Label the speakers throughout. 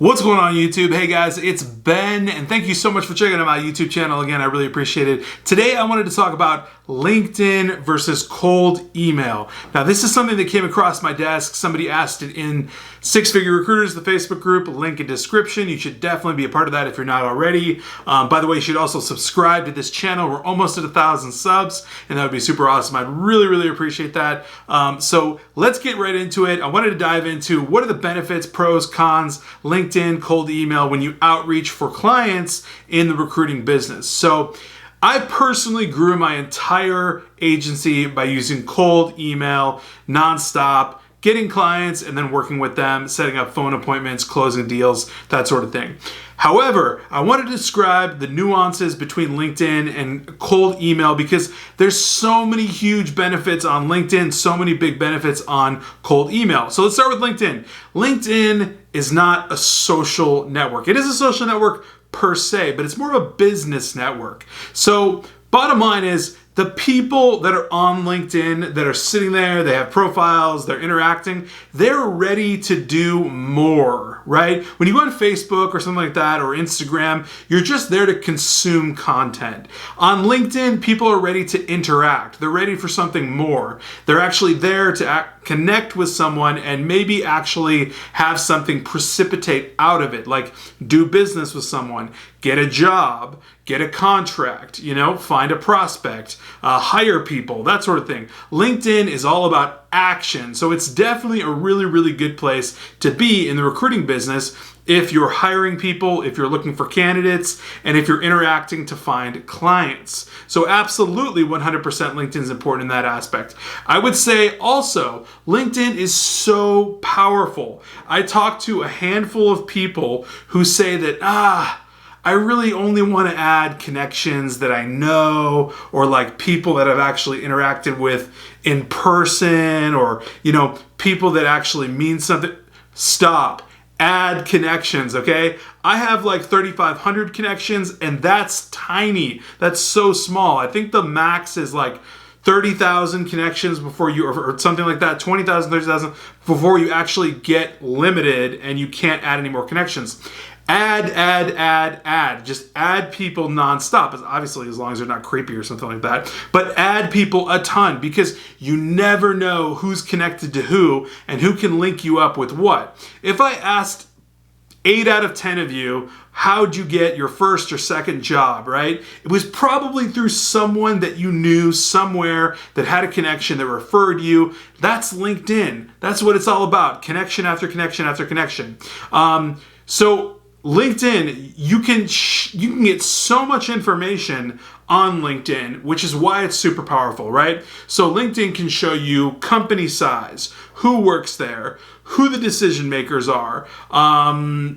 Speaker 1: What's going on YouTube? Hey guys, it's Ben, and thank you so much for checking out my YouTube channel again. I really appreciate it. Today I wanted to talk about LinkedIn versus cold email. Now this is something that came across my desk. Somebody asked it in Six Figure Recruiters, the Facebook group, link in description. You should definitely be a part of that if you're not already. By the way, you should also subscribe to this channel. We're almost at 1,000 subs, and that would be super awesome. I'd really appreciate that. So let's get right into it. I wanted to dive into what are the benefits, pros, cons, LinkedIn, cold email when you outreach for clients in the recruiting business. So I personally grew my entire agency by using cold email nonstop, getting clients and then working with them, setting up phone appointments, closing deals, that sort of thing. However, I want to describe the nuances between LinkedIn and cold email because there's so many huge benefits on LinkedIn, so many big benefits on cold email. So let's start with LinkedIn. LinkedIn is not a social network. It is a social network per se, but it's more of a business network. So bottom line is, the people that are on LinkedIn, that are sitting there, they have profiles, they're interacting, they're ready to do more, right? When you go on Facebook or something like that, or Instagram, you're just there to consume content. On LinkedIn, people are ready to interact. They're ready for something more. They're actually there to connect with someone and maybe actually have something precipitate out of it, like do business with someone, get a job, get a contract, find a prospect, hire people, that sort of thing. LinkedIn is all about action. So it's definitely a really good place to be in the recruiting business if you're hiring people, if you're looking for candidates, and if you're interacting to find clients. So absolutely 100% LinkedIn is important in that aspect. I would say also, LinkedIn is so powerful. I talked to a handful of people who say that, I really only want to add connections that I know, or like people that I've actually interacted with in person, or, people that actually mean something. Stop. Add connections, okay? I have like 3,500 connections, and that's tiny. That's so small. I think the max is like 30,000 connections before you, or something like that, 20,000, 30,000, before you actually get limited and you can't add any more connections. Add. Just add people nonstop. Obviously, as long as they're not creepy or something like that. But add people a ton, because you never know who's connected to who and who can link you up with what. If I asked 8 out of 10 of you, how'd you get your first or second job, right? It was probably through someone that you knew somewhere that had a connection that referred you. That's LinkedIn. That's what it's all about. Connection after connection after connection. So LinkedIn, you can get so much information on LinkedIn, which is why it's super powerful, right? So LinkedIn can show you company size, who works there, who the decision makers are,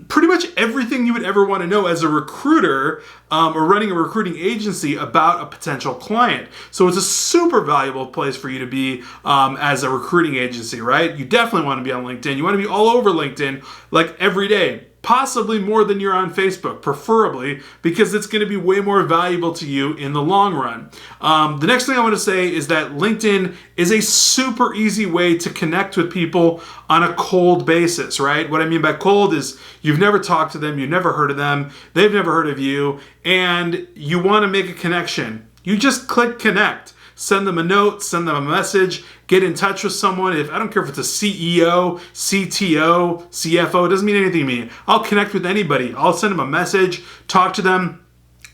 Speaker 1: pretty much everything you would ever want to know as a recruiter or running a recruiting agency about a potential client. So it's a super valuable place for you to be as a recruiting agency, right? You definitely want to be on LinkedIn. You want to be all over LinkedIn like every day. Possibly more than you're on Facebook, preferably, because it's going to be way more valuable to you in the long run. The next thing I want to say is that LinkedIn is a super easy way to connect with people on a cold basis, right? What I mean by cold is you've never talked to them, you've never heard of them, they've never heard of you, and you want to make a connection. You just click connect. Send them a note, send them a message, get in touch with someone. I don't care if it's a CEO, CTO, CFO, it doesn't mean anything to me. I'll connect with anybody. I'll send them a message, talk to them.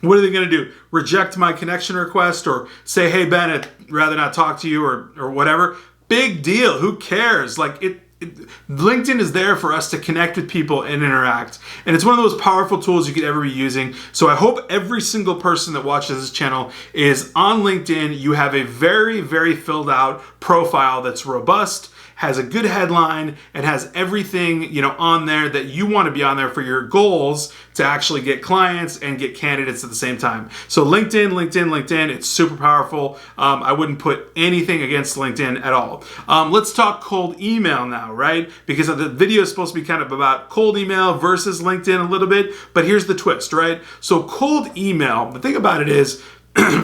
Speaker 1: What are they going to do? Reject my connection request or say, hey, Ben, I'd rather not talk to you or whatever? Big deal. Who cares? LinkedIn is there for us to connect with people and interact. And it's one of those powerful tools you could ever be using. So I hope every single person that watches this channel is on LinkedIn. You have a very filled out profile that's robust, has a good headline, and has everything on there that you want to be on there for your goals to actually get clients and get candidates at the same time. So LinkedIn, it's super powerful. I wouldn't put anything against LinkedIn at all. Let's talk cold email now, right? Because the video is supposed to be kind of about cold email versus LinkedIn a little bit, but here's the twist, right? So cold email, the thing about it is,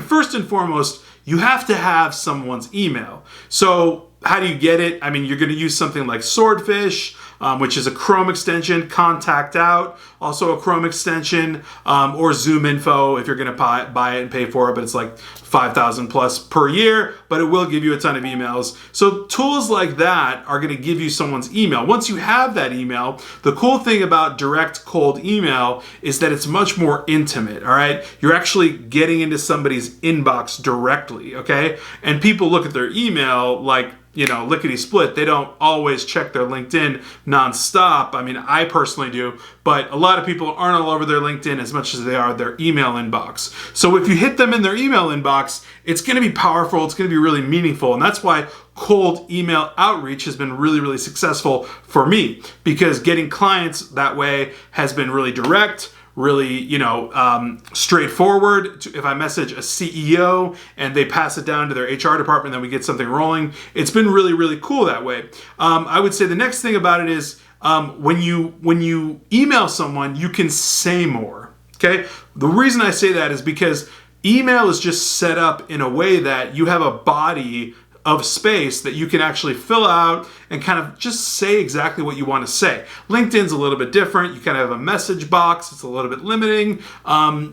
Speaker 1: first and foremost, you have to have someone's email. So how do you get it? I mean, you're going to use something like Swordfish. which is a Chrome extension, Contact Out, also a Chrome extension, or Zoom Info if you're going to buy it and pay for it, but it's like 5,000 plus per year, but it will give you a ton of emails. So tools like that are going to give you someone's email. Once you have that email, the cool thing about direct cold email is that it's much more intimate, all right? You're actually getting into somebody's inbox directly, okay? And people look at their email like, you know, lickety split. They don't always check their LinkedIn nonstop. I mean, I personally do, but a lot of people aren't all over their LinkedIn as much as they are their email inbox. So if you hit them in their email inbox, it's going to be powerful. It's going to be really meaningful. And that's why cold email outreach has been really, really successful for me, because getting clients that way has been really direct, really, you know, straightforward. If I message a CEO and they pass it down to their HR department, then we get something rolling. It's been really, really cool that way. I would say the next thing about it is when you email someone, you can say more. Okay. The reason I say that is because email is just set up in a way that you have a body of space that you can actually fill out and kind of just say exactly what you want to say. LinkedIn's a little bit different. You kind of have a message box. It's a little bit limiting.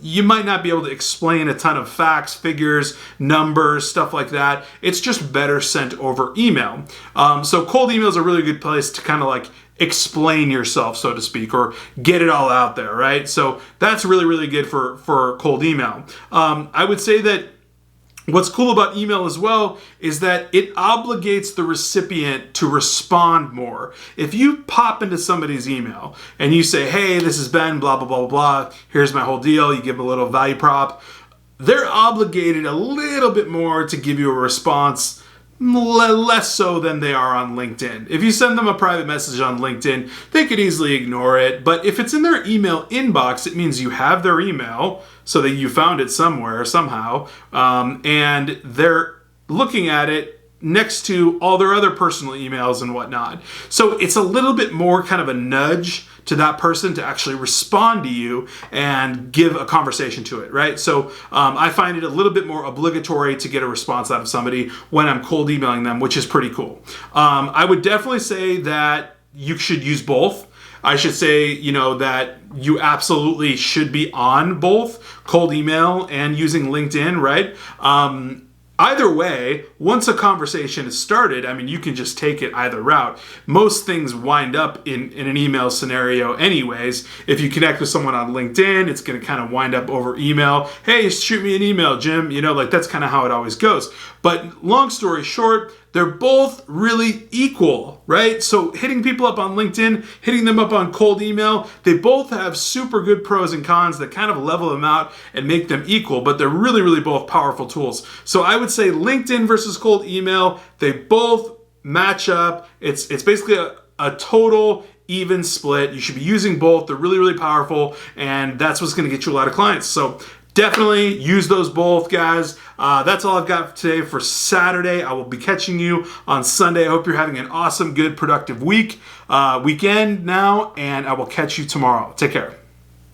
Speaker 1: You might not be able to explain a ton of facts, figures, numbers, stuff like that. It's just better sent over email. So cold email is a really good place to kind of like explain yourself, so to speak, or get it all out there, right? So that's really, really good for cold email. I would say that what's cool about email as well is that it obligates the recipient to respond more. If you pop into somebody's email and you say, hey, this is Ben, blah, blah, blah, blah, here's my whole deal, you give them a little value prop, they're obligated a little bit more to give you a response, less so than they are on LinkedIn. If you send them a private message on LinkedIn, they could easily ignore it. But if it's in their email inbox, it means you have their email, so that you found it somewhere, somehow, and they're looking at it next to all their other personal emails and whatnot. So it's a little bit more kind of a nudge to that person to actually respond to you and give a conversation to it, right? So I find it a little bit more obligatory to get a response out of somebody when I'm cold emailing them, which is pretty cool. I would definitely say that you should use both. I should say, you know, that you absolutely should be on both cold email and using LinkedIn, right? Either way, once a conversation is started, I mean, you can just take it either route. Most things wind up in an email scenario anyways. If you connect with someone on LinkedIn, it's going to kind of wind up over email. Hey, shoot me an email, Jim. You know, like that's kind of how it always goes. But long story short, they're both really equal, right? So hitting people up on LinkedIn, hitting them up on cold email, they both have super good pros and cons that kind of level them out and make them equal, but they're really, really both powerful tools. So I would say LinkedIn versus cold email, they both match up. It's basically a total even split. You should be using both. They're really, really powerful, and that's what's going to get you a lot of clients. So definitely use those both, guys. That's all I've got today for Saturday. I will be catching you on Sunday. I hope you're having an awesome, good, productive weekend now, and I will catch you tomorrow. Take care.